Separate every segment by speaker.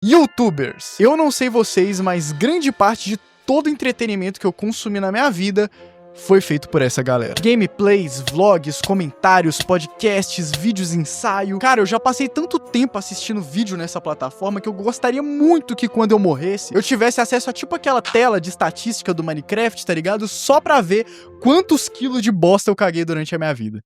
Speaker 1: YouTubers. Eu não sei vocês, mas grande parte de todo o entretenimento que eu consumi na minha vida foi feito por essa galera. Gameplays, vlogs, comentários, podcasts, vídeos ensaio. Cara, eu já passei tanto tempo assistindo vídeo nessa plataforma que eu gostaria muito que quando eu morresse, eu tivesse acesso a tipo aquela tela de estatística do Minecraft, tá ligado? Só pra ver quantos quilos de bosta eu caguei durante a minha vida.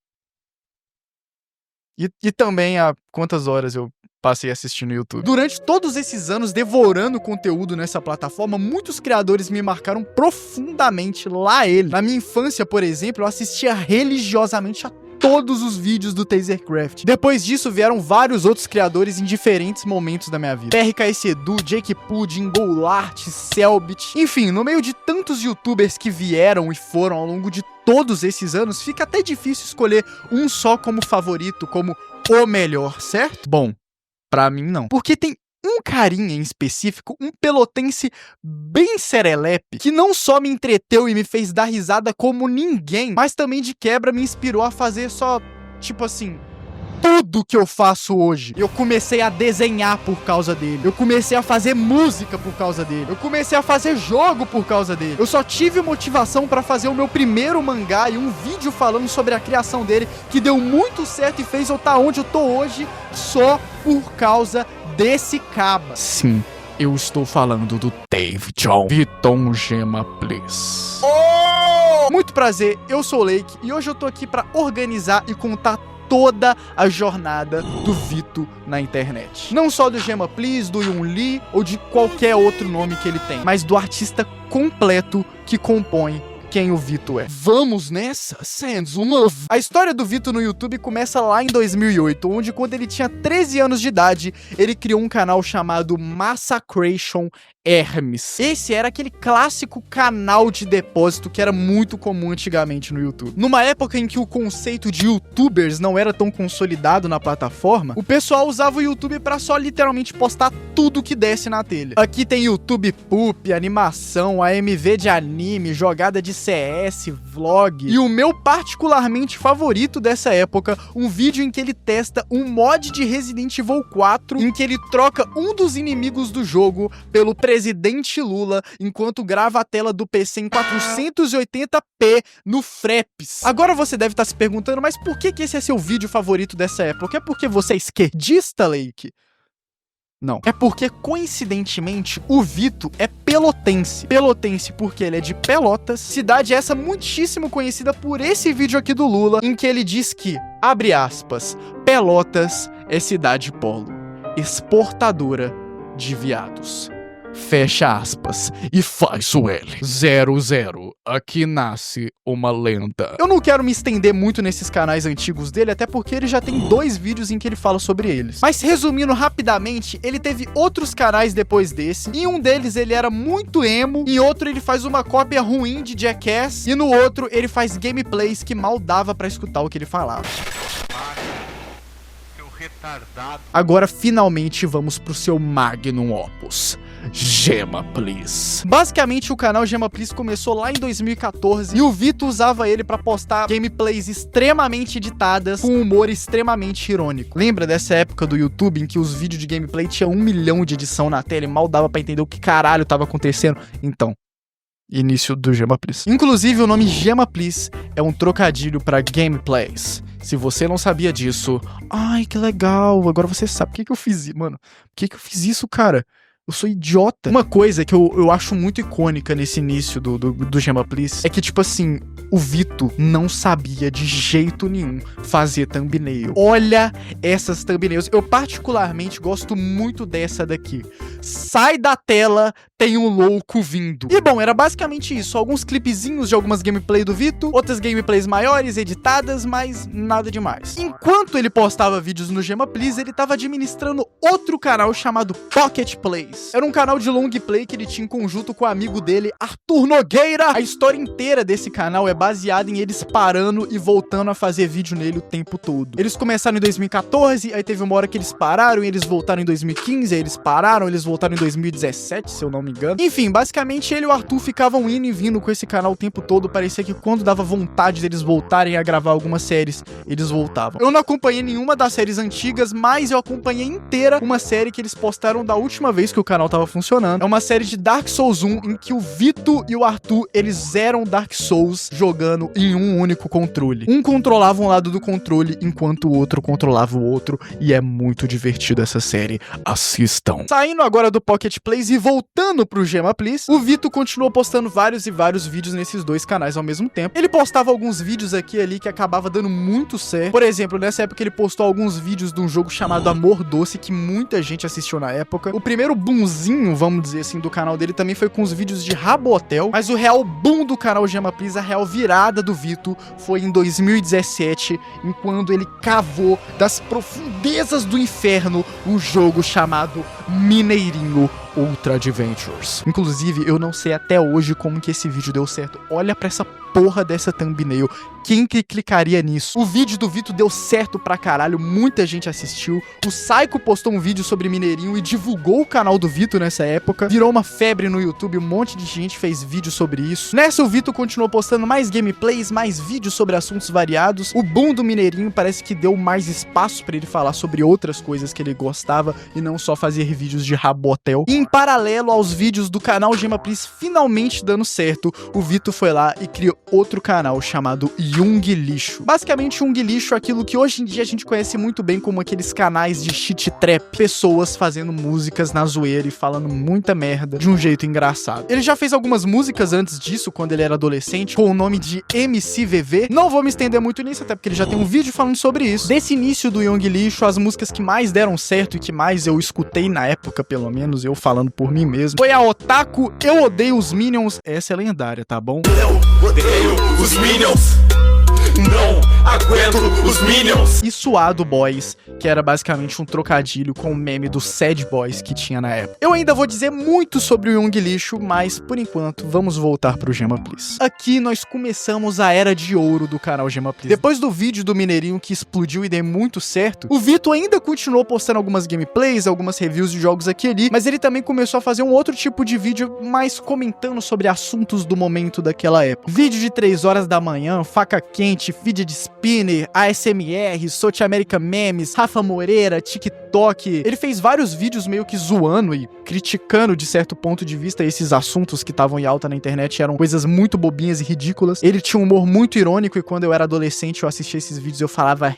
Speaker 1: E também a quantas horas eu passei assistindo o YouTube. Durante todos esses anos devorando conteúdo nessa plataforma, muitos criadores me marcaram profundamente lá ele. Na minha infância, por exemplo, eu assistia religiosamente a todos os vídeos do Tasercraft. Depois disso, vieram vários outros criadores em diferentes momentos da minha vida. PRKS Edu, Jake Pudding, Golart, Selbit. Enfim, no meio de tantos youtubers que vieram e foram ao longo de todos esses anos, fica até difícil escolher um só como favorito, como o melhor, certo? Bom, pra mim não. Porque tem um carinha em específico, um pelotense bem serelepe, que não só me entreteu e me fez dar risada como ninguém, mas também de quebra me inspirou a fazer só, tipo assim, tudo que eu faço hoje. Eu comecei a desenhar por causa dele. Eu comecei a fazer música por causa dele. Eu comecei a fazer jogo por causa dele. Eu só tive motivação pra fazer o meu primeiro mangá e um vídeo falando sobre a criação dele, que deu muito certo e fez eu estar onde eu tô hoje, só por causa desse caba. Sim, eu estou falando do Dave John Viton Gema Please. Oh! Muito prazer, eu sou o Lake e hoje eu tô aqui pra organizar e contar toda a jornada do Vito na internet. Não só do Gema Please, do Yun Lee ou de qualquer outro nome que ele tem, mas do artista completo que compõe quem o Vito é. Vamos nessa? Sends um love. A história do Vito no YouTube começa lá em 2008, onde quando ele tinha 13 anos de idade, ele criou um canal chamado Massacration Hermes. Esse era aquele clássico canal de depósito que era muito comum antigamente no YouTube. Numa época em que o conceito de youtubers não era tão consolidado na plataforma, o pessoal usava o YouTube pra só literalmente postar tudo que desse na telha. Aqui tem YouTube Poop, animação, AMV de anime, jogada de CS, vlog. E o meu particularmente favorito dessa época, um vídeo em que ele testa um mod de Resident Evil 4, em que ele troca um dos inimigos do jogo pelo presidente Lula, enquanto grava a tela do PC em 480p no Fraps. Agora você deve estar se perguntando, mas por que esse é seu vídeo favorito dessa época? É porque você é esquerdista, Lake? Não. É porque, coincidentemente, o Vito é pelotense. Pelotense porque ele é de Pelotas, cidade essa muitíssimo conhecida por esse vídeo aqui do Lula, em que ele diz que, abre aspas, Pelotas é cidade polo, exportadora de viados. Fecha aspas, e faz o L. 00, aqui nasce uma lenda. Eu não quero me estender muito nesses canais antigos dele, até porque ele já tem 2 vídeos em que ele fala sobre eles. Mas resumindo rapidamente, ele teve outros canais depois desse. Em um deles ele era muito emo, em outro ele faz uma cópia ruim de Jackass, e no outro ele faz gameplays que mal dava pra escutar o que ele falava. Agora finalmente vamos pro seu magnum opus, Gema Please. Basicamente o canal Gema Please começou lá em 2014 e o Vito usava ele pra postar gameplays extremamente editadas com humor extremamente irônico. Lembra dessa época do YouTube em que os vídeos de gameplay tinham 1 milhão de edição na tela e mal dava pra entender o que caralho tava acontecendo? Então, início do Gema Please. Inclusive o nome Gema Please é um trocadilho pra gameplays. Se você não sabia disso, ai que legal, agora você sabe. Por que eu fiz isso, mano? Por que eu fiz isso, cara? Eu sou idiota. Uma coisa que eu acho muito icônica nesse início do Gema Please é que, tipo assim, o Vito não sabia de jeito nenhum fazer thumbnail. Olha essas thumbnails. Eu particularmente gosto muito dessa daqui. Sai da tela, tem um louco vindo. E bom, era basicamente isso. Alguns clipezinhos de algumas gameplays do Vito, outras gameplays maiores, editadas, mas nada demais. Enquanto ele postava vídeos no Gema Please, ele tava administrando outro canal chamado Pocket Plays. Era um canal de long play que ele tinha em conjunto com o amigo dele, Arthur Nogueira. A história inteira desse canal é baseada em eles parando e voltando a fazer vídeo nele o tempo todo. Eles começaram em 2014, aí teve uma hora que eles pararam e eles voltaram em 2015, aí eles pararam, eles voltaram voltaram em 2017, se eu não me engano. Enfim, basicamente ele e o Arthur ficavam indo e vindo com esse canal o tempo todo. Parecia que quando dava vontade deles voltarem a gravar algumas séries, eles voltavam. Eu não acompanhei nenhuma das séries antigas, mas eu acompanhei inteira uma série que eles postaram da última vez que o canal tava funcionando. É uma série de Dark Souls 1, em que o Vito e o Arthur, eles eram Dark Souls jogando em um único controle. Um controlava um lado do controle, enquanto o outro controlava o outro, e é muito divertido essa série. Assistam. Saindo agora do Pocket Plays e voltando pro Gema Please, o Vito continuou postando vários e vários vídeos nesses dois canais ao mesmo tempo. Ele postava alguns vídeos aqui e ali que acabava dando muito certo. Por exemplo, nessa época ele postou alguns vídeos de um jogo chamado Amor Doce, que muita gente assistiu na época. O primeiro boomzinho, vamos dizer assim, do canal dele também foi com os vídeos de Rabotel, mas o real boom do canal Gema Please, a real virada do Vito, foi em 2017, enquanto ele cavou das profundezas do inferno um jogo chamado Mineirinho Ultra Adventures. Inclusive, eu não sei até hoje como que esse vídeo deu certo. Olha pra essa porra dessa thumbnail. Quem que clicaria nisso? O vídeo do Vito deu certo pra caralho, muita gente assistiu. O Psycho postou um vídeo sobre Mineirinho e divulgou o canal do Vito nessa época. Virou uma febre no YouTube, um monte de gente fez vídeo sobre isso. Nessa, o Vito continuou postando mais gameplays, mais vídeos sobre assuntos variados. O boom do Mineirinho parece que deu mais espaço pra ele falar sobre outras coisas que ele gostava e não só fazer vídeos de Rabotel. E em paralelo aos vídeos do canal Gema Please finalmente dando certo, o Vito foi lá e criou outro canal chamado Jung Lixo. Basicamente, Jung Lixo é aquilo que hoje em dia a gente conhece muito bem como aqueles canais de shit trap, pessoas fazendo músicas na zoeira e falando muita merda de um jeito engraçado. Ele já fez algumas músicas antes disso, quando ele era adolescente, com o nome de MCVV. Não vou me estender muito nisso, até porque ele já tem um vídeo falando sobre isso. Desse início do Jung Lixo, as músicas que mais deram certo e que mais eu escutei na época, pelo menos, eu falando por mim mesmo, foi a Otaku Eu Odeio os Minions. Essa é lendária, tá bom?
Speaker 2: Eu odeio os Minions. Não aguento os Minions.
Speaker 1: E Suado Boys, que era basicamente um trocadilho com o meme dos Sad Boys que tinha na época. Eu ainda vou dizer muito sobre o Jung Lixo, mas por enquanto vamos voltar pro Gema Please. Aqui nós começamos a era de ouro do canal Gema Please. Depois do vídeo do Mineirinho que explodiu e deu muito certo, o Vito ainda continuou postando algumas gameplays, algumas reviews de jogos aqui e ali, mas ele também começou a fazer um outro tipo de vídeo mais comentando sobre assuntos do momento daquela época. Vídeo de 3 horas da manhã, faca quente, fidget spinner, ASMR, South America Memes, Rafa Moreira, TikTok. Ele fez vários vídeos meio que zoando e criticando de certo ponto de vista esses assuntos que estavam em alta na internet, eram coisas muito bobinhas e ridículas. Ele tinha um humor muito irônico e quando eu era adolescente eu assistia esses vídeos eu falava,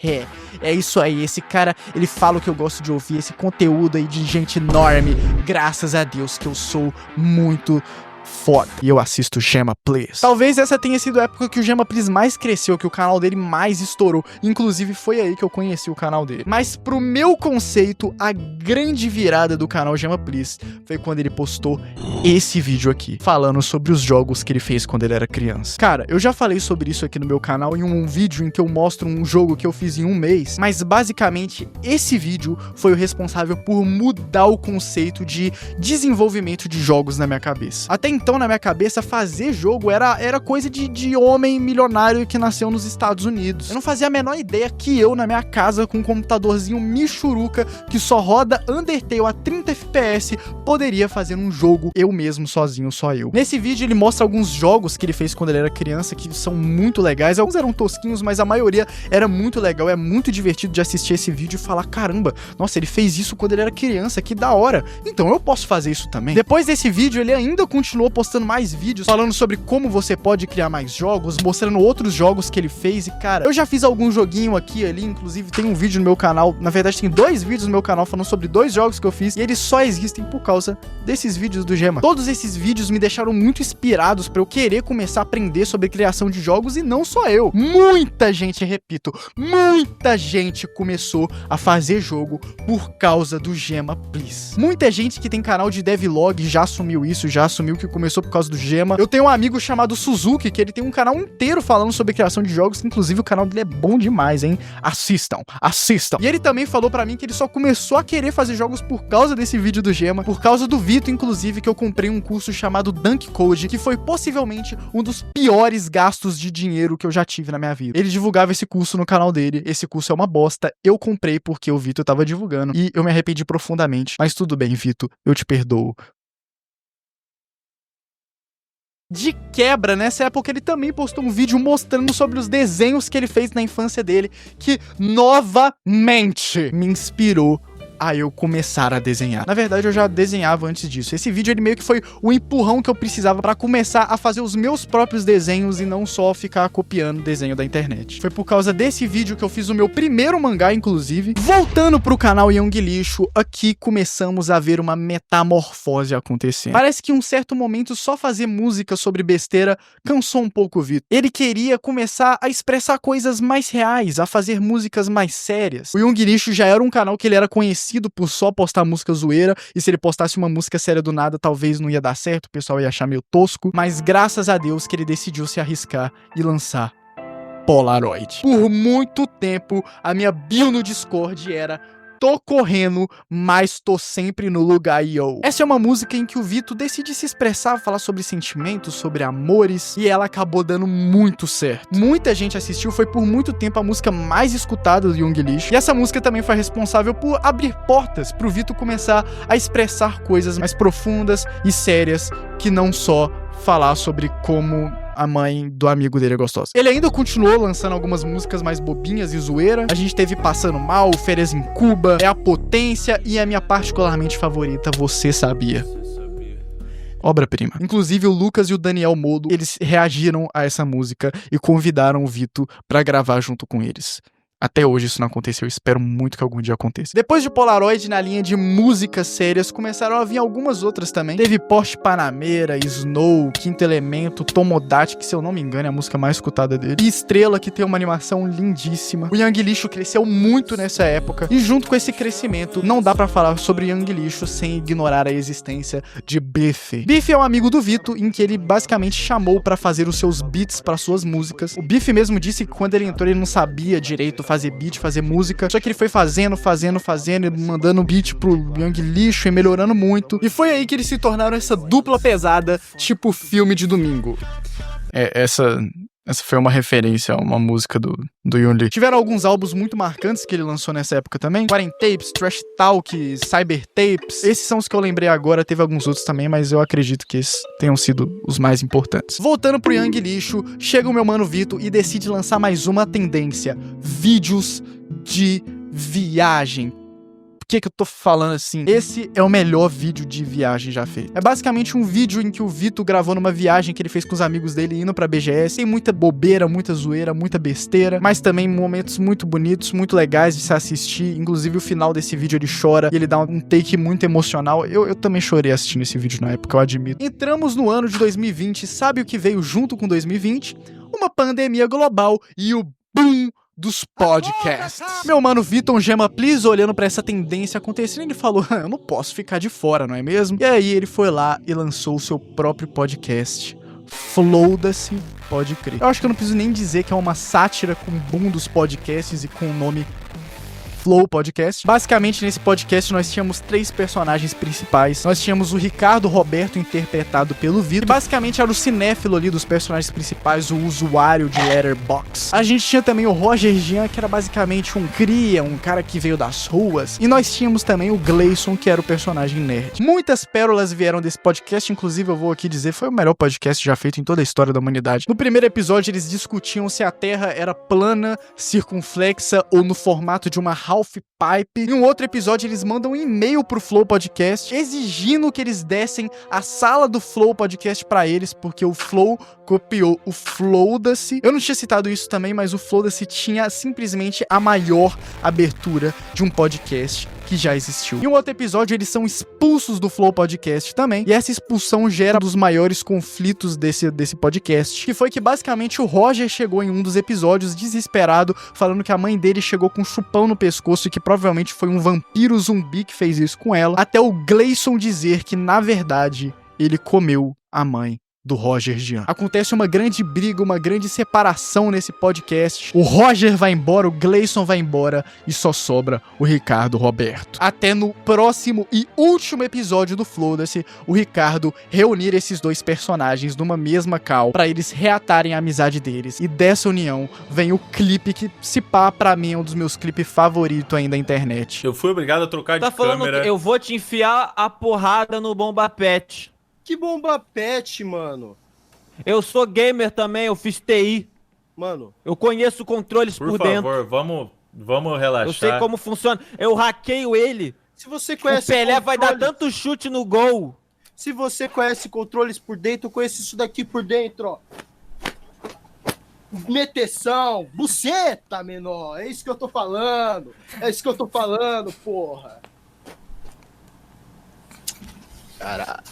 Speaker 1: é isso aí, esse cara, ele fala o que eu gosto de ouvir, esse conteúdo aí de gente enorme, graças a Deus que eu sou muito foda. E eu assisto Gema Please. Talvez essa tenha sido a época que o Gema Please mais cresceu, que o canal dele mais estourou. Inclusive foi aí que eu conheci o canal dele. Mas pro meu conceito, a grande virada do canal Gema Please foi quando ele postou esse vídeo aqui, falando sobre os jogos que ele fez quando ele era criança. Cara, eu já falei sobre isso aqui no meu canal em um vídeo em que eu mostro um jogo que eu fiz em um mês, mas basicamente esse vídeo foi o responsável por mudar o conceito de desenvolvimento de jogos na minha cabeça. Até então, na minha cabeça, fazer jogo era coisa de homem milionário que nasceu nos Estados Unidos. Eu não fazia a menor ideia que eu, na minha casa, com um computadorzinho michuruca que só roda Undertale a 30 FPS, poderia fazer um jogo eu mesmo, sozinho, só eu. Nesse vídeo, ele mostra alguns jogos que ele fez quando ele era criança, que são muito legais. Alguns eram tosquinhos, mas a maioria era muito legal. É muito divertido de assistir esse vídeo e falar, caramba, nossa, ele fez isso quando ele era criança, que da hora. Então eu posso fazer isso também. Depois desse vídeo, ele ainda continuou postando mais vídeos falando sobre como você pode criar mais jogos, mostrando outros jogos que ele fez. E cara, eu já fiz algum joguinho aqui e ali, inclusive tem um vídeo no meu canal, na verdade tem 2 vídeos no meu canal falando sobre 2 jogos que eu fiz, e eles só existem por causa desses vídeos do Gema. Todos esses vídeos me deixaram muito inspirados pra eu querer começar a aprender sobre criação de jogos, e não só eu. Muita gente, repito, muita gente começou a fazer jogo por causa do Gema Please. Muita gente que tem canal de devlog já assumiu isso, já assumiu que o começou por causa do Gema. Eu tenho um amigo chamado Suzuki, que ele tem um canal inteiro falando sobre criação de jogos, inclusive o canal dele é bom demais, hein? Assistam. E ele também falou pra mim que ele só começou a querer fazer jogos por causa desse vídeo do Gema, por causa do Vito, inclusive, que eu comprei um curso chamado Dunk Code, que foi possivelmente um dos piores gastos de dinheiro que eu já tive na minha vida. Ele divulgava esse curso no canal dele, esse curso é uma bosta, eu comprei porque o Vito tava divulgando, e eu me arrependi profundamente. Mas tudo bem, Vito, eu te perdoo. De quebra, nessa época ele também postou um vídeo mostrando sobre os desenhos que ele fez na infância dele, que novamente me inspirou a eu começar a desenhar. Na verdade, eu já desenhava antes disso. Esse vídeo, ele meio que foi o empurrão que eu precisava pra começar a fazer os meus próprios desenhos e não só ficar copiando desenho da internet. Foi por causa desse vídeo que eu fiz o meu primeiro mangá, inclusive. Voltando pro canal Young Lixo, aqui começamos a ver uma metamorfose acontecendo. Parece que em um certo momento só fazer música sobre besteira cansou um pouco o Vito. Ele queria começar a expressar coisas mais reais, a fazer músicas mais sérias. O Young Lixo já era um canal que ele era conhecido por só postar música zoeira, e se ele postasse uma música séria do nada, talvez não ia dar certo, o pessoal ia achar meio tosco, mas graças a Deus que ele decidiu se arriscar e lançar Polaroid. Por muito tempo, a minha bio no Discord era: tô correndo, mas tô sempre no lugar, yo. Essa é uma música em que o Vito decide se expressar, falar sobre sentimentos, sobre amores, e ela acabou dando muito certo. Muita gente assistiu, foi por muito tempo a música mais escutada do Young Lixo, e essa música também foi responsável por abrir portas pro Vito começar a expressar coisas mais profundas e sérias, que não só falar sobre como a mãe do amigo dele é gostosa. Ele ainda continuou lançando algumas músicas mais bobinhas e zoeira. A gente teve Passando Mal, Férias em Cuba, É a Potência e a minha particularmente favorita, Você Sabia. Obra-prima. Inclusive o Lucas e o Daniel Modo, eles reagiram a essa música e convidaram o Vito pra gravar junto com eles. Até hoje isso não aconteceu, eu espero muito que algum dia aconteça. Depois de Polaroid, na linha de músicas sérias, começaram a vir algumas outras também. Teve Porsche Panamera, Snow, Quinto Elemento, Tomodachi, que se eu não me engano é a música mais escutada dele, e Estrela, que tem uma animação lindíssima. O Young Lixo cresceu muito nessa época, e junto com esse crescimento, não dá pra falar sobre Young Lixo sem ignorar a existência de Biff. Biff é um amigo do Vito, em que ele basicamente chamou pra fazer os seus beats para suas músicas. O Biff mesmo disse que quando ele entrou ele não sabia direito fazer beat, fazer música, só que ele foi fazendo, e mandando beat pro Young Lixo e melhorando muito, e foi aí que eles se tornaram essa dupla pesada, tipo filme de domingo. Essa foi uma referência a uma música do Young Lixo. Tiveram alguns álbuns muito marcantes que ele lançou nessa época também. Quarentapes, Trash Talk, Cybertapes. Esses são os que eu lembrei agora. Teve alguns outros também, mas eu acredito que esses tenham sido os mais importantes. Voltando pro Young Lixo, chega o meu mano Vito e decide lançar mais uma tendência: vídeos de viagem. Por que eu tô falando assim? Esse é o melhor vídeo de viagem já feito. É basicamente um vídeo em que o Vito gravou numa viagem que ele fez com os amigos dele indo pra BGS. Tem muita bobeira, muita zoeira, muita besteira, mas também momentos muito bonitos, muito legais de se assistir. Inclusive o final desse vídeo ele chora e ele dá um take muito emocional. Eu também chorei assistindo esse vídeo na época, eu admito. Entramos no ano de 2020, sabe o que veio junto com 2020? Uma pandemia global e o boom dos podcasts. Meu mano Vitor Gema Please, olhando pra essa tendência acontecendo, ele falou: eu não posso ficar de fora, não é mesmo? E aí ele foi lá e lançou o seu próprio podcast, Flow-da-se, pode crer. Eu acho que eu não preciso nem dizer que é uma sátira com o boom dos podcasts e com o nome Flow Podcast. Basicamente, nesse podcast, nós tínhamos 3 personagens principais. Nós tínhamos o Ricardo Roberto, interpretado pelo Vitor, que basicamente era o cinéfilo ali dos personagens principais, o usuário de Letterboxd. A gente tinha também o Roger Jean, que era basicamente um cria, um cara que veio das ruas. E nós tínhamos também o Gleison, que era o personagem nerd. Muitas pérolas vieram desse podcast, inclusive eu vou aqui dizer, foi o melhor podcast já feito em toda a história da humanidade. No primeiro episódio, eles discutiam se a Terra era plana, circunflexa ou no formato de uma half-pipe. Em um outro episódio, eles mandam um e-mail pro Flow Podcast exigindo que eles dessem a sala do Flow Podcast pra eles, porque o Flow copiou o Flow-da-se. Eu não tinha citado isso também, mas o Flow-da-se tinha simplesmente a maior abertura de um podcast que já existiu. Em um outro episódio, eles são expulsos do Flow Podcast também, e essa expulsão gera um dos maiores conflitos desse podcast, que foi que basicamente o Roger chegou em um dos episódios desesperado, falando que a mãe dele chegou com um chupão no pescoço e que provavelmente foi um vampiro zumbi que fez isso com ela, até o Gleison dizer que, na verdade, ele comeu a mãe do Roger Jean. Acontece uma grande briga, uma grande separação nesse podcast. O Roger vai embora, o Gleison vai embora e só sobra o Ricardo Roberto. Até no próximo e último episódio do Floda-se, o Ricardo reunir esses dois personagens numa mesma call pra eles reatarem a amizade deles. E dessa união vem o clipe que, se pá, pra mim é um dos meus clipes favoritos ainda da internet.
Speaker 3: Eu fui obrigado a trocar de câmera. Tá falando
Speaker 4: que eu vou te enfiar a porrada no Bomba Pet.
Speaker 5: Que Bomba Pet, mano?
Speaker 4: Eu sou gamer também, eu fiz TI.
Speaker 5: Mano,
Speaker 4: eu conheço controles por dentro.
Speaker 3: Por favor, vamos relaxar.
Speaker 4: Eu sei como funciona. Eu hackeio ele.
Speaker 5: Se você conhece
Speaker 4: o Pelé vai dar tanto chute no gol.
Speaker 5: Se você conhece controles por dentro, eu conheço isso daqui por dentro, ó. Meteção, buceta, menor. É isso que eu tô falando. É isso que eu tô falando, porra. Caralho.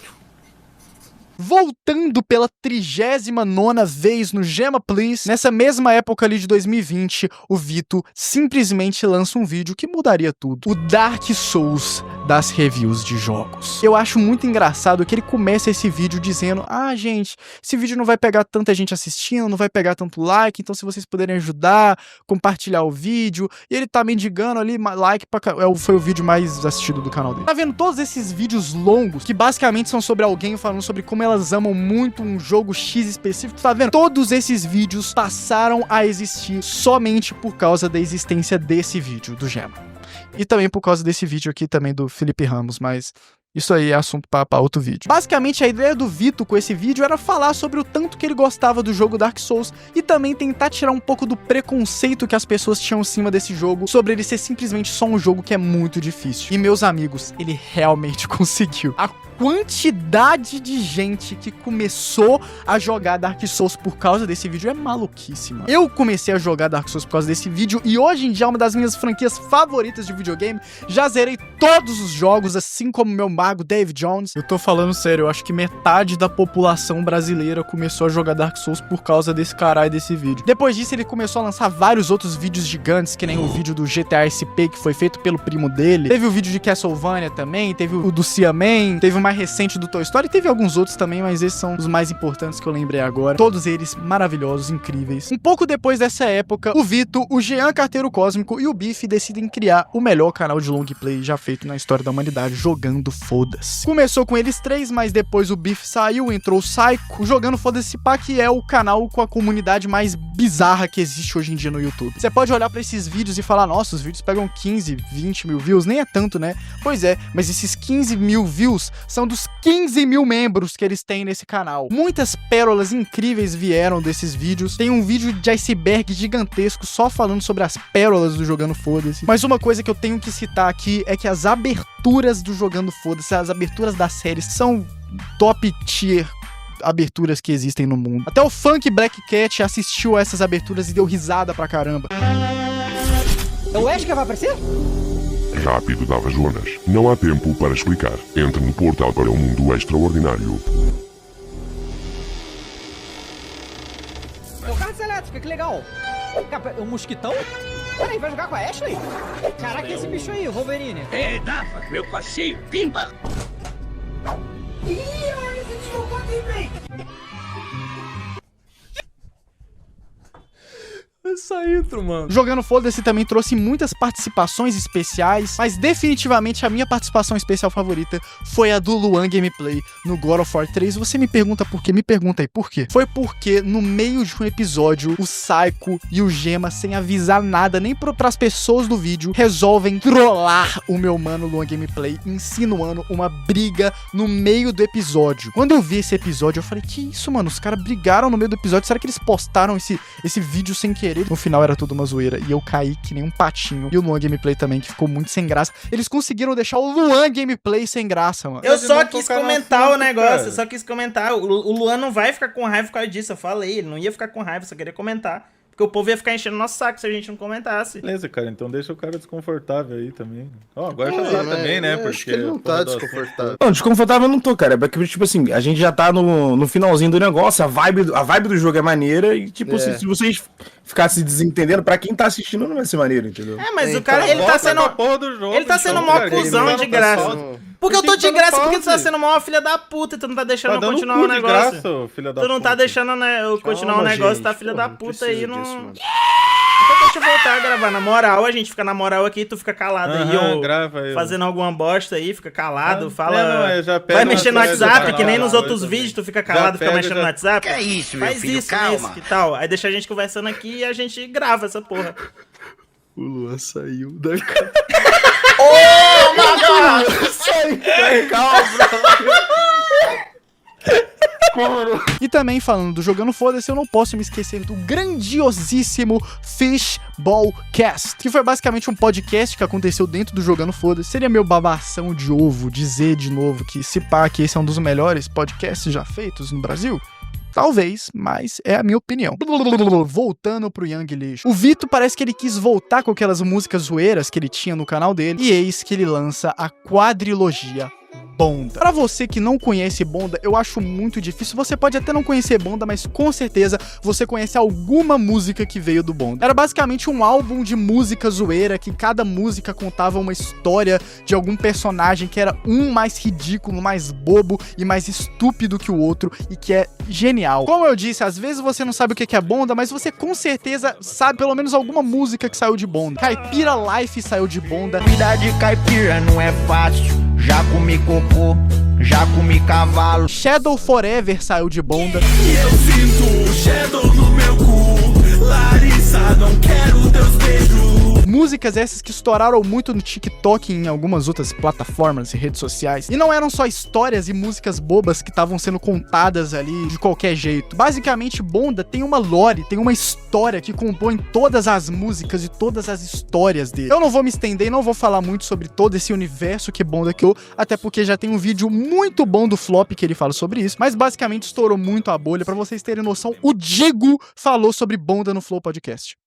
Speaker 1: Voltando pela 39ª vez no Gema Please, nessa mesma época ali de 2020, o Vito simplesmente lança um vídeo que mudaria tudo. O Dark Souls das reviews de jogos. Eu acho muito engraçado que ele começa esse vídeo dizendo: ah, gente, esse vídeo não vai pegar tanta gente assistindo, não vai pegar tanto like, então se vocês puderem ajudar, compartilhar o vídeo. E ele tá mendigando ali, like pra... foi o vídeo mais assistido do canal dele. Tá vendo todos esses vídeos longos, que basicamente são sobre alguém falando sobre como elas amam muito um jogo X específico, tá vendo? Todos esses vídeos passaram a existir somente por causa da existência desse vídeo do Gema. E também por causa desse vídeo aqui também do Felipe Ramos, mas isso aí é assunto pra outro vídeo. Basicamente, a ideia do Vito com esse vídeo era falar sobre o tanto que ele gostava do jogo Dark Souls e também tentar tirar um pouco do preconceito que as pessoas tinham em cima desse jogo, sobre ele ser simplesmente só um jogo que é muito difícil. E, meus amigos, ele realmente conseguiu. A quantidade de gente que começou a jogar Dark Souls por causa desse vídeo é maluquíssima. Eu comecei a jogar Dark Souls por causa desse vídeo e hoje em dia é uma das minhas franquias favoritas de videogame. Já zerei todos os jogos, assim como meu mago Dave Jones. Eu tô falando sério, eu acho que metade da população brasileira começou a jogar Dark Souls por causa desse caralho desse vídeo. Depois disso, ele começou a lançar vários outros vídeos gigantes, que nem o vídeo do GTA SP, que foi feito pelo primo dele. Teve o vídeo de Castlevania também, teve o do Siaman, teve o mais recente do Toy Story, teve alguns outros também, mas esses são os mais importantes que eu lembrei agora. Todos eles maravilhosos, incríveis. Um pouco depois dessa época, o Vito, o Jean Carteiro Cósmico e o Biff decidem criar o melhor canal de long play já feito na história da humanidade, Jogando Foda-se. Começou com eles três, mas depois o Biff saiu, entrou o Psycho. Jogando Foda-se Pá, que é o canal com a comunidade mais bizarra que existe hoje em dia no YouTube. Você pode olhar pra esses vídeos e falar: nossa, os vídeos pegam 15, 20 mil views, nem é tanto, né? Pois é, mas esses 15 mil views são dos 15 mil membros que eles têm nesse canal. Muitas pérolas incríveis vieram desses vídeos. Tem um vídeo de iceberg gigantesco só falando sobre as pérolas do Jogando Foda-se. Mas uma coisa que eu tenho que citar aqui é que as aberturas do Jogando Foda-se, as aberturas das séries, são top tier aberturas que existem no mundo. Até o Funk Black Cat assistiu a essas aberturas e deu risada pra caramba.
Speaker 6: O Wesker vai aparecer?
Speaker 7: Rápido, Dava Jonas. Não há tempo para explicar. Entre no portal para o mundo extraordinário.
Speaker 6: É o carro elétrica, que legal. Um mosquitão? Peraí, vai jogar com a Ashley? Caraca, esse bicho aí, Wolverine.
Speaker 8: É, Dava, meu passeio, pimba!
Speaker 6: Ih, olha esse desculpa aqui, vem!
Speaker 1: Essa intro, mano. Jogando Foda-se também trouxe muitas participações especiais, mas definitivamente a minha participação especial favorita foi a do Luan Gameplay no God of War 3. Você me pergunta por quê? Me pergunta aí por quê? Foi porque no meio de um episódio, o Psycho e o Gema, sem avisar nada, nem pras pessoas do vídeo, resolvem trollar o meu mano Luan Gameplay, insinuando uma briga no meio do episódio. Quando eu vi esse episódio, eu falei: que isso, mano? Os caras brigaram no meio do episódio. Será que eles postaram esse vídeo sem querer? No final era tudo uma zoeira e eu caí que nem um patinho. E o Luan Gameplay também, que ficou muito sem graça. Eles conseguiram deixar o Luan Gameplay sem graça, mano.
Speaker 9: Eu só quis comentar o negócio, eu só quis comentar. O Luan não vai ficar com raiva por causa disso, eu falei. Ele não ia ficar com raiva, só queria comentar. Porque o povo ia ficar enchendo nosso saco se a gente não comentasse.
Speaker 3: Beleza, cara, então deixa o cara desconfortável aí também. Ó, agora já tá também, né? Porque
Speaker 5: acho que ele não tá desconfortável.
Speaker 10: Não, desconfortável eu não tô, cara. É porque, tipo assim, a gente já tá no finalzinho do negócio, a vibe do jogo é maneira e, tipo, se vocês ficassem desentendendo, pra quem tá assistindo não vai ser maneiro, entendeu?
Speaker 9: É, mas o cara, ele tá sendo...
Speaker 3: porra do jogo,
Speaker 9: ele tá sendo mó cuzão de graça. Porque eu tô
Speaker 3: Por que
Speaker 9: de
Speaker 3: que tá
Speaker 9: graça,
Speaker 3: no
Speaker 9: porque tu tá
Speaker 3: pause?
Speaker 9: sendo uma filha da puta e tu não tá deixando
Speaker 3: Tá
Speaker 9: eu
Speaker 3: dando
Speaker 9: continuar
Speaker 3: cu
Speaker 9: o
Speaker 3: de
Speaker 9: negócio.
Speaker 3: graça, ô filha da
Speaker 9: Tu não tá
Speaker 3: puta.
Speaker 9: deixando né, eu continuar o negócio, tá filha da puta aí, não... Então deixa eu voltar a gravar. Na moral, a gente fica na moral aqui, tu fica calado aí,
Speaker 3: Aham,
Speaker 9: ou
Speaker 3: grava aí, ó.
Speaker 9: fazendo alguma bosta aí, fica calado,
Speaker 3: Ah,
Speaker 9: fala...
Speaker 3: já pega
Speaker 9: vai
Speaker 3: uma
Speaker 9: mexer no
Speaker 3: coisa
Speaker 9: WhatsApp,
Speaker 3: pra
Speaker 9: que nem
Speaker 3: lá,
Speaker 9: nos outros
Speaker 3: coisa
Speaker 9: vídeos,
Speaker 3: também.
Speaker 9: tu fica calado, fica
Speaker 3: pega,
Speaker 9: mexendo no WhatsApp.
Speaker 8: Que é isso, meu
Speaker 9: Faz
Speaker 8: filho,
Speaker 9: isso,
Speaker 8: calma.
Speaker 9: que tal? Aí deixa a gente conversando aqui e a gente grava essa porra.
Speaker 1: O Luan saiu da cara. E também falando do Jogando Foda-se, eu não posso me esquecer do grandiosíssimo Fishball Cast, que foi basicamente um podcast que aconteceu dentro do Jogando Foda-se. Seria meu babação de ovo dizer de novo que se pá, que esse é um dos melhores podcasts já feitos no Brasil. Talvez, mas é a minha opinião. Voltando pro Young Lixo. O Vito parece que ele quis voltar com aquelas músicas zoeiras que ele tinha no canal dele, e eis que ele lança a quadrilogia Bonda. Pra você que não conhece Bonda, eu acho muito difícil. Você pode até não conhecer Bonda, mas com certeza você conhece alguma música que veio do Bonda. Era basicamente um álbum de música zoeira, que cada música contava uma história de algum personagem que era um mais ridículo, mais bobo e mais estúpido que o outro, e que é genial. Como eu disse, às vezes você não sabe o que é Bonda, mas você com certeza sabe pelo menos alguma música que saiu de Bonda. Caipira Life saiu de Bonda.
Speaker 8: Vida de caipira não é fácil. Já comi cocô, já comi cavalo.
Speaker 1: Shadow Forever saiu de Bonda.
Speaker 2: E eu sinto o shadow no meu cu. Larissa, não quero teus beijos.
Speaker 1: Músicas essas que estouraram muito no TikTok e em algumas outras plataformas e redes sociais. E não eram só histórias e músicas bobas que estavam sendo contadas ali de qualquer jeito. Basicamente, Bonda tem uma lore, tem uma história que compõe todas as músicas e todas as histórias dele. Eu não vou me estender e não vou falar muito sobre todo esse universo que Bonda criou, até porque já tem um vídeo muito bom do Flop que ele fala sobre isso, mas basicamente estourou muito a bolha. Pra vocês terem noção, o Diego falou sobre Bonda no Flow Podcast.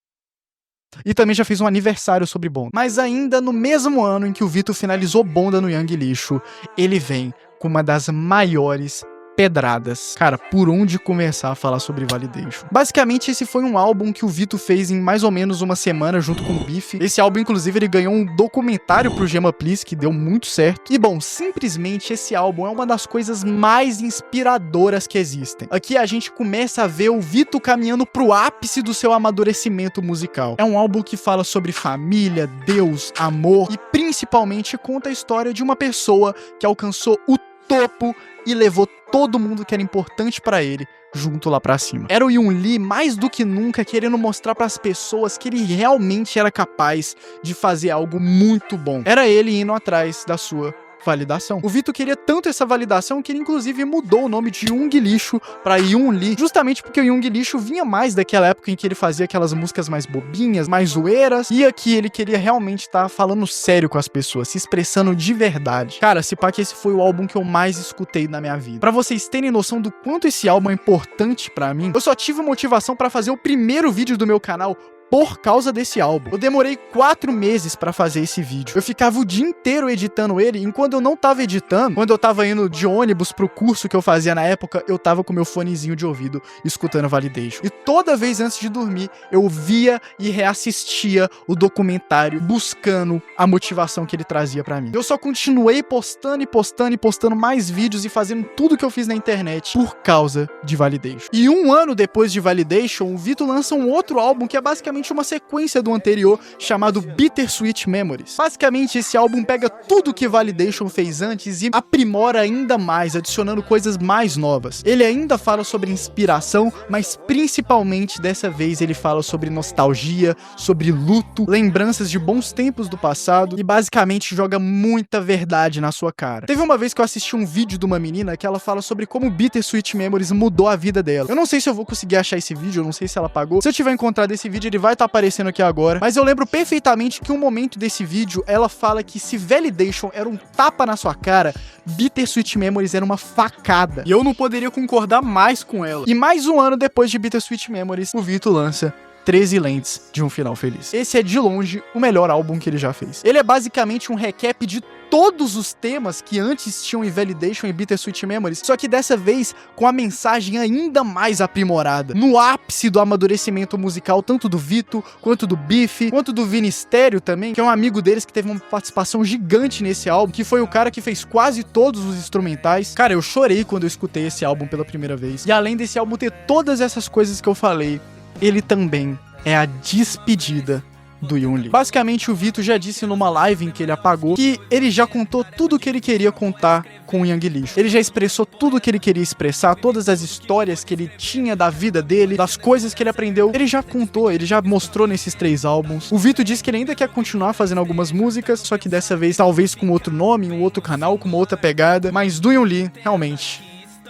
Speaker 1: E também já fez um aniversário sobre Bonda. Mas ainda no mesmo ano em que o Vitor finalizou Bonda no Young Lixo, ele vem com uma das maiores pedradas. Cara, por onde começar a falar sobre Validation? Basicamente, esse foi um álbum que o Vito fez em mais ou menos uma semana junto com o Bife. Esse álbum, inclusive, ele ganhou um documentário pro Gema Please, que deu muito certo. E, bom, simplesmente esse álbum é uma das coisas mais inspiradoras que existem. Aqui a gente começa a ver o Vito caminhando pro ápice do seu amadurecimento musical. É um álbum que fala sobre família, Deus, amor e, principalmente, conta a história de uma pessoa que alcançou o topo e levou todo mundo que era importante pra ele junto lá pra cima. Era o Yoon Lee mais do que nunca querendo mostrar pras pessoas que ele realmente era capaz de fazer algo muito bom. Era ele indo atrás da sua validação. O Vito queria tanto essa validação que ele inclusive mudou o nome de Young Lixo pra Yoon Lee, justamente porque o Young Lixo vinha mais daquela época em que ele fazia aquelas músicas mais bobinhas, mais zoeiras, e aqui ele queria realmente estar falando sério com as pessoas, se expressando de verdade. Cara, se pá que esse foi o álbum que eu mais escutei na minha vida. Pra vocês terem noção do quanto esse álbum é importante pra mim, eu só tive motivação pra fazer o primeiro vídeo do meu canal por causa desse álbum. Eu demorei 4 meses pra fazer esse vídeo. Eu ficava o dia inteiro editando ele, e quando eu não tava editando, quando eu tava indo de ônibus pro curso que eu fazia na época, eu tava com meu fonezinho de ouvido, escutando Validation. E toda vez antes de dormir, eu via e reassistia o documentário, buscando a motivação que ele trazia pra mim. Eu só continuei postando e postando e postando mais vídeos e fazendo tudo que eu fiz na internet por causa de Validation. E 1 ano depois de Validation, o Vito lança um outro álbum que é basicamente uma sequência do anterior, chamado Bittersweet Memories. Basicamente, esse álbum pega tudo que Validation fez antes e aprimora ainda mais, adicionando coisas mais novas. Ele ainda fala sobre inspiração, mas principalmente dessa vez ele fala sobre nostalgia, sobre luto, lembranças de bons tempos do passado, e basicamente joga muita verdade na sua cara. Teve uma vez que eu assisti um vídeo de uma menina que ela fala sobre como Bittersweet Memories mudou a vida dela. Eu não sei se eu vou conseguir achar esse vídeo, eu não sei se ela apagou. Se eu tiver encontrado esse vídeo, ele vai estar aparecendo aqui agora, mas eu lembro perfeitamente que um momento desse vídeo, ela fala que se Validation era um tapa na sua cara, Bittersweet Memories era uma facada. E eu não poderia concordar mais com ela. E mais 1 ano depois de Bittersweet Memories, o Vito lança 13 lentes de um final feliz. Esse é de longe o melhor álbum que ele já fez. Ele é basicamente um recap de todos os temas que antes tinham Invalidation e Bittersweet Memories, só que dessa vez com a mensagem ainda mais aprimorada. No ápice do amadurecimento musical, tanto do Vito, quanto do Biff, quanto do Vinistério também, que é um amigo deles que teve uma participação gigante nesse álbum, que foi o cara que fez quase todos os instrumentais. Cara, eu chorei quando eu escutei esse álbum pela primeira vez. E além desse álbum ter todas essas coisas que eu falei, ele também é a despedida do Yoon Lee. Basicamente, o Vito já disse numa live em que ele apagou que ele já contou tudo o que ele queria contar com o Young Lixo. Ele já expressou tudo o que ele queria expressar, todas as histórias que ele tinha da vida dele, das coisas que ele aprendeu. Ele já contou, ele já mostrou nesses 3 álbuns. O Vito disse que ele ainda quer continuar fazendo algumas músicas, só que dessa vez talvez com outro nome, um outro canal, com uma outra pegada. Mas do Yoon Lee, realmente,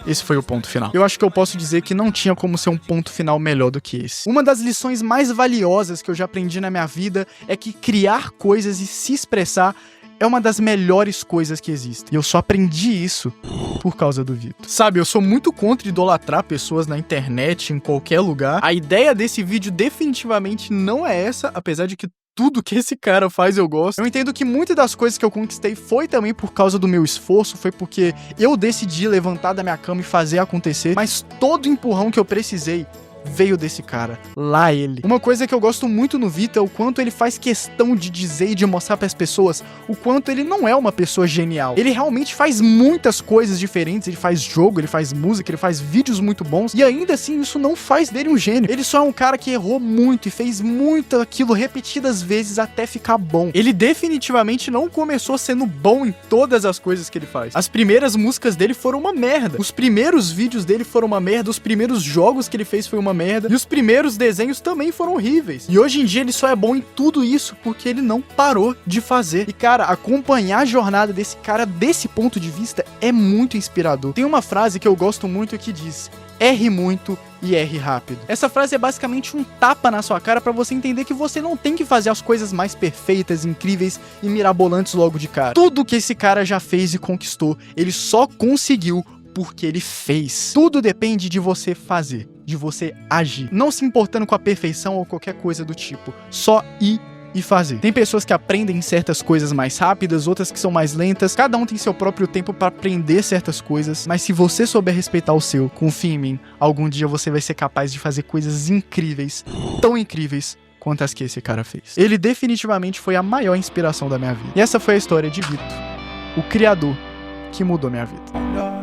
Speaker 1: esse foi o ponto final. Eu acho que eu posso dizer que não tinha como ser um ponto final melhor do que esse. Uma das lições mais valiosas que eu já aprendi na minha vida é que criar coisas e se expressar é uma das melhores coisas que existem. E eu só aprendi isso por causa do Vito. Sabe, eu sou muito contra idolatrar pessoas na internet, em qualquer lugar. A ideia desse vídeo definitivamente não é essa, apesar de que tudo que esse cara faz eu gosto. Eu entendo que muitas das coisas que eu conquistei foi também por causa do meu esforço, foi porque eu decidi levantar da minha cama e fazer acontecer, mas todo empurrão que eu precisei veio desse cara, lá ele. Uma coisa que eu gosto muito no Vito é o quanto ele faz questão de dizer e de mostrar pras pessoas o quanto ele não é uma pessoa genial. Ele realmente faz muitas coisas diferentes, ele faz jogo, ele faz música, ele faz vídeos muito bons, e ainda assim isso não faz dele um gênio. Ele só é um cara que errou muito e fez muito aquilo repetidas vezes até ficar bom. Ele definitivamente não começou sendo bom em todas as coisas que ele faz. As primeiras músicas dele foram uma merda. Os primeiros vídeos dele foram uma merda, os primeiros jogos que ele fez foi uma merda, e os primeiros desenhos também foram horríveis. E hoje em dia ele só é bom em tudo isso porque ele não parou de fazer. E cara, acompanhar a jornada desse cara desse ponto de vista é muito inspirador. Tem uma frase que eu gosto muito que diz: erre muito e erre rápido. Essa frase é basicamente um tapa na sua cara pra você entender que você não tem que fazer as coisas mais perfeitas, incríveis e mirabolantes logo de cara. Tudo que esse cara já fez e conquistou, ele só conseguiu porque ele fez. Tudo depende de você fazer, de você agir, não se importando com a perfeição ou qualquer coisa do tipo, só ir e fazer. Tem pessoas que aprendem certas coisas mais rápidas, outras que são mais lentas, cada um tem seu próprio tempo para aprender certas coisas, mas se você souber respeitar o seu, confia em mim, algum dia você vai ser capaz de fazer coisas incríveis, tão incríveis quanto as que esse cara fez. Ele definitivamente foi a maior inspiração da minha vida. E essa foi a história de Vito, o criador que mudou minha vida.